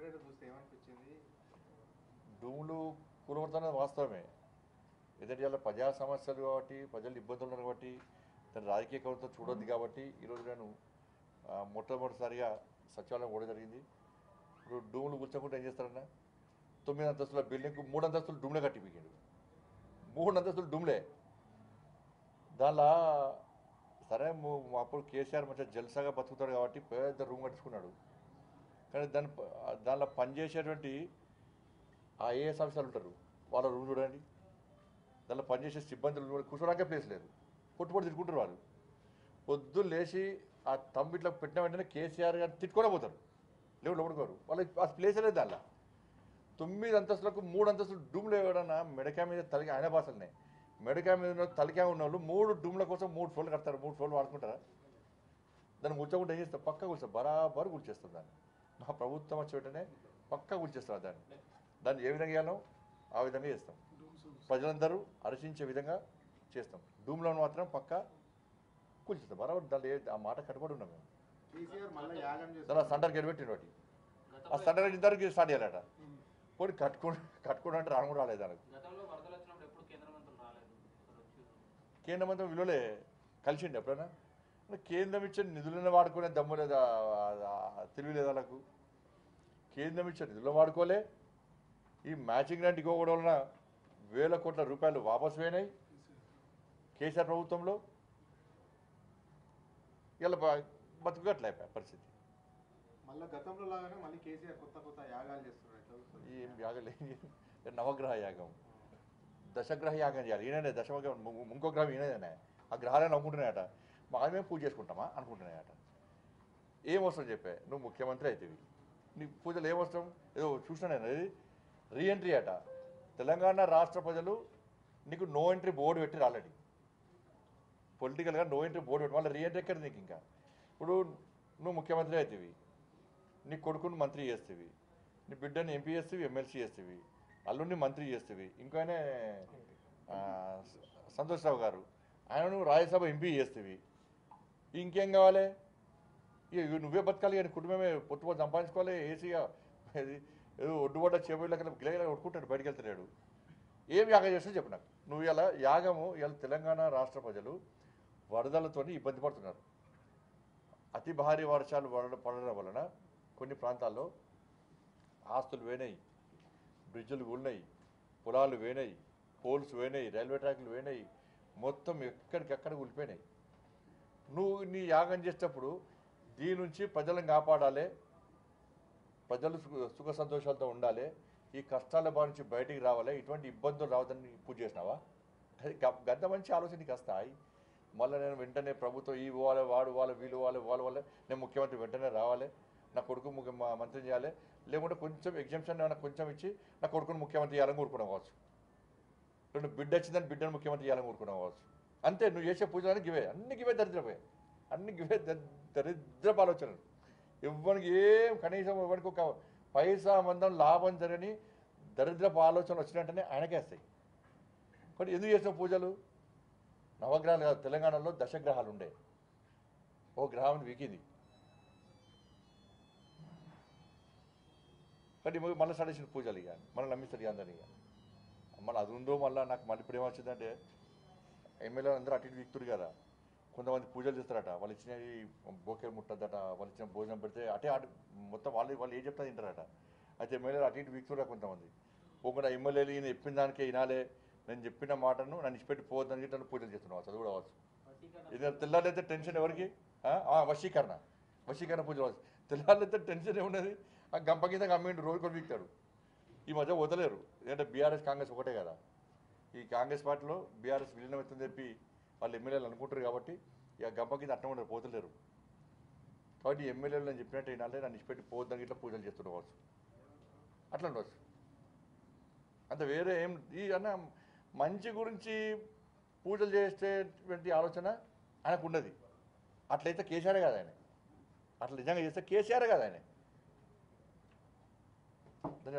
Secretary చూస్తే ఏమనిపించింది? భూములు కూలగొడుతున్నది వాస్తవమే. ఎందుకంటే ఇలా ప్రజా సమస్యలు కాబట్టి, ప్రజలు ఇబ్బందులు ఉన్నారు కాబట్టి, తన రాజకీయ కవిత్వం చూడొద్దు కాబట్టి ఈరోజు నేను మొట్టమొదటిసారిగా సచివాలయం కూడా జరిగింది. ఇప్పుడు డూములు కూర్చోకుండా ఏం చేస్తారన్నా, 9 అంతస్తుల బిల్డింగ్కు 3 అంతస్తులు డూమ్లే కట్టిపోయాడు. 3 అంతస్తులు డూమ్లే. దానిలో సరే అప్పుడు కేసీఆర్ మంచిగా జల్సాగా బతుకుతాడు కాబట్టి పెద్ద రూమ్ కట్టుకున్నాడు. కానీ దానిలో పనిచేసేటువంటి ఐఏఎస్ ఆఫీసర్లు ఉంటారు, వాళ్ళ రూమ్ చూడండి. దానిలో పనిచేసే సిబ్బందులు కూర్చోడానికే ప్లేస్ లేదు, పొట్టుపొట్టు తిట్టుకుంటారు వాళ్ళు. పొద్దున్న లేచి ఆ ఇట్లా పెట్టిన వెంటనే కేసీఆర్ గారిని తిట్టుకొని పోతారు, లేవు లోపడుకోరు. వాళ్ళకి ఆ ప్లేస్ లేదు. దానిలో 9 అంతస్తులకు 3 అంతస్తులు డూమ్లు ఎవడన్నా మెడకాయ మీద తలకి ఆయన భాషలనే మెడకాయ మీద తలకాయ ఉన్న వాళ్ళు 3 డూమ్ల కోసం 3 ఫ్లోర్లు కడతారు. 3 ఫ్లోర్లు వాడుకుంటారా? దాన్ని కూర్చోకుండా ఏం చేస్తారు? పక్క కూర్చోరు, బరాబరు కూర్చేస్తారు. దాన్ని మా ప్రభుత్వం వచ్చే వెంటనే పక్క కూర్చేస్తారు. దాన్ని ఏ విధంగా చేయాలో ఆ విధంగా చేస్తాం. ప్రజలందరూ హర్షించే విధంగా చేస్తాం. డూమ్లో మాత్రం పక్క కూల్చేస్తాం బరాబర్. దాన్ని ఆ మాట కట్టుబడి ఉన్నాం మేము. దాని సెంటర్ గేట్ పెట్టిన వాటి ఆ సెంటర్ గేట్ ఇంతవరకు స్టార్ట్ చేయాలట. పోనీ కట్టుకోవడం అంటే రాను కూడా రాలేదు. దానికి కేంద్ర మంత్రి విలువలే కలిసిండి ఎప్పుడైనా? కేంద్రం ఇచ్చే నిధులను వాడుకునే దమ్ము లేదా, తెలివి లేదా వాళ్ళకు? కేంద్రం ఇచ్చే నిధులను వాడుకోలే. ఈ మ్యాచింగ్ గ్రాంట్ ఇవ్వడం వలన వేల కోట్ల రూపాయలు వాపసు పోయినాయి కేసీఆర్ ప్రభుత్వంలో. ఇలా బతుకుగట్లే పరిస్థితి. మళ్ళీ గతంలో లాగానే మళ్ళీ కేసీఆర్ కొత్త యాగాలు చేస్తున్నారు. ఏం యాగాలు? నవగ్రహ యాగం, దశగ్రహ యాగం చేయాలి. ఈయననే దశగ్రహం, ఇంకో గ్రహం ఈయనదేనే. ఆ గ్రహాలను అనుకుంటున్నాయట, మేము పూజ చేసుకుంటామా అనుకుంటున్నాయట. ఏం వస్తుంది చెప్పే? నువ్వు ముఖ్యమంత్రి అవుతుంది, నీ పూజలు ఏమవసరం? ఏదో చూసినా నేను, ఇది రీఎంట్రీ అట. తెలంగాణ రాష్ట్ర ప్రజలు నీకు నో ఎంట్రీ బోర్డు పెట్టిరు ఆల్రెడీ. పొలిటికల్గా నో ఎంట్రీ బోర్డు పెట్టి మళ్ళీ రీఎంట్రీ ఎక్కడ నీకు? ఇంకా ఇప్పుడు నువ్వు ముఖ్యమంత్రి అవుతుంది, నీ కొడుకుని మంత్రి చేస్తేవి, నీ బిడ్డని ఎంపీ చేస్తేవి, ఎమ్మెల్సీ చేస్తేవి, అల్లుడిని మంత్రి చేస్తేవి, ఇంకానే సంతోష్ రావు గారు ఆయన నువ్వు రాజ్యసభ ఎంపీ చేస్తేవి. ఇంకేం కావాలి? ఇక నువ్వే బతకాలి, కానీ కుటుంబమే పొట్టుపోటు సంపాదించుకోవాలి. ఏసీగా ఏదో ఒడ్డుబడ్డ చేపలకి గిలగిలా కొట్టుకుంటాడు, బయటకు వెళ్తున్నాడు. ఏం యాగం చేస్తే చెప్పు నాకు. నువ్వు ఇలా యాగము ఇలా తెలంగాణ రాష్ట్ర ప్రజలు వరదలతో ఇబ్బంది పడుతున్నారు. అతి భారీ వర్షాలు పడడం వలన కొన్ని ప్రాంతాల్లో ఆస్తులు వేనాయి, బ్రిడ్జులు కూలినాయి, పొలాలు వేనాయి, పోల్స్ వేనాయి, రైల్వే ట్రాక్లు వేనాయి, మొత్తం ఎక్కడికెక్కడ కూలిపోయినాయి. నువ్వు నీ యాగం చేసేటప్పుడు దీని నుంచి ప్రజలను కాపాడాలి, ప్రజలు సుఖ సంతోషాలతో ఉండాలి, ఈ కష్టాల బారి నుంచి బయటికి రావాలి, ఇటువంటి ఇబ్బందులు రావద్దని పూజ చేసినావా? గంత మంచి ఆలోచన నీకు వస్తాయి. మళ్ళీ నేను వెంటనే ప్రభుత్వం ఈ పోవాలి, వాడు వాళ్ళు, వీళ్ళు వాళ్ళ నేను ముఖ్యమంత్రి వెంటనే రావాలి, నా కొడుకు మంత్రి చేయాలి, లేకుంటే కొంచెం ఎగ్జామ్షన్ ఏమైనా కొంచెం ఇచ్చి నా కొడుకుని ముఖ్యమంత్రి చేయాలని కోరుకున్నాం కావచ్చు. రెండు బిడ్డ వచ్చిందని బిడ్డను ముఖ్యమంత్రి చేయాలని కోరుకున్నాం కావచ్చు. అంతే. నువ్వు చేసే పూజలని గివే, అన్ని గివే దరిద్రపోయాయి, అన్ని గివే దరిద్రపు ఆలోచనలు. ఎవరికి ఏం కనీసం ఎవరికి ఒక పైసా మందం లాభం జరగని దరిద్రపు ఆలోచనలు వచ్చినట్టనే ఆయనకే వస్తాయి. కానీ ఎందుకు చేసిన పూజలు? నవగ్రహాలు కాదు, తెలంగాణలో దశగ్రహాలు ఉండే, ఓ గ్రహం వీకింది. కానీ మళ్ళీ స్టార్ట్ చేసిన పూజలు ఇక మళ్ళీ నమ్మిస్తారు ఇక అందరినీ. ఇక మళ్ళీ అది ఉందో మళ్ళీ నాకు మళ్ళీ ఇప్పుడు ఏమొచ్చిందంటే, ఎమ్మెల్యేలు అందరూ అటు ఇటు వీక్తురు కదా, కొంతమంది పూజలు చేస్తారట, వాళ్ళు ఇచ్చినవి బోకే ముట్టద్దట, వాళ్ళు ఇచ్చిన భోజనం పెడితే అటే అటు మొత్తం వాళ్ళు ఏం చెప్తా తింటారట. అయితే ఎమ్మెల్యేలు అటు ఇటు వీక్తురా కొంతమంది. పోకుండా ఎమ్మెల్యేలు ఈయన చెప్పిన దానికే వినాలే, నేను చెప్పిన మాటను నన్ను ఇచ్చిపెట్టి పోవద్దని చెప్పి పూజలు చేస్తున్నావు. అది కూడా అవచ్చు. ఇది తెల్లారైతే టెన్షన్ ఎవరికి? వశీకరణ పూజలు అవచ్చు. తెల్లారైతే టెన్షన్ ఏమున్నది? ఆ గంప కింద అమ్మిండు, రోజు కూడా వీక్తాడు. ఈ మధ్య వదలేరు, ఎందుకంటే బీఆర్ఎస్ కాంగ్రెస్ ఒకటే కదా. ఈ కాంగ్రెస్ పార్టీలో బీఆర్ఎస్ విలీనం అవుతుందని చెప్పి వాళ్ళు ఎమ్మెల్యేలు అనుకుంటారు కాబట్టి ఇక గంప కింద అట్ట ఉండరు, పోతలేరు. కాబట్టి ఎమ్మెల్యేలు నేను చెప్పినట్టు వినాలి, నన్ను ఇచ్చిపెట్టి పోద్దని ఇట్లా పూజలు చేస్తుండవచ్చు, అట్లా ఉండవచ్చు. అంత వేరే ఏం ఈ అన్న మంచి గురించి పూజలు చేసేటువంటి ఆలోచన ఆయనకు ఉన్నది. అట్లయితే కేసీఆర్ కాదు ఆయన, అట్లా నిజంగా చేస్తే కేసీఆర్ కాదు ఆయన. ధన్యవాదాలు.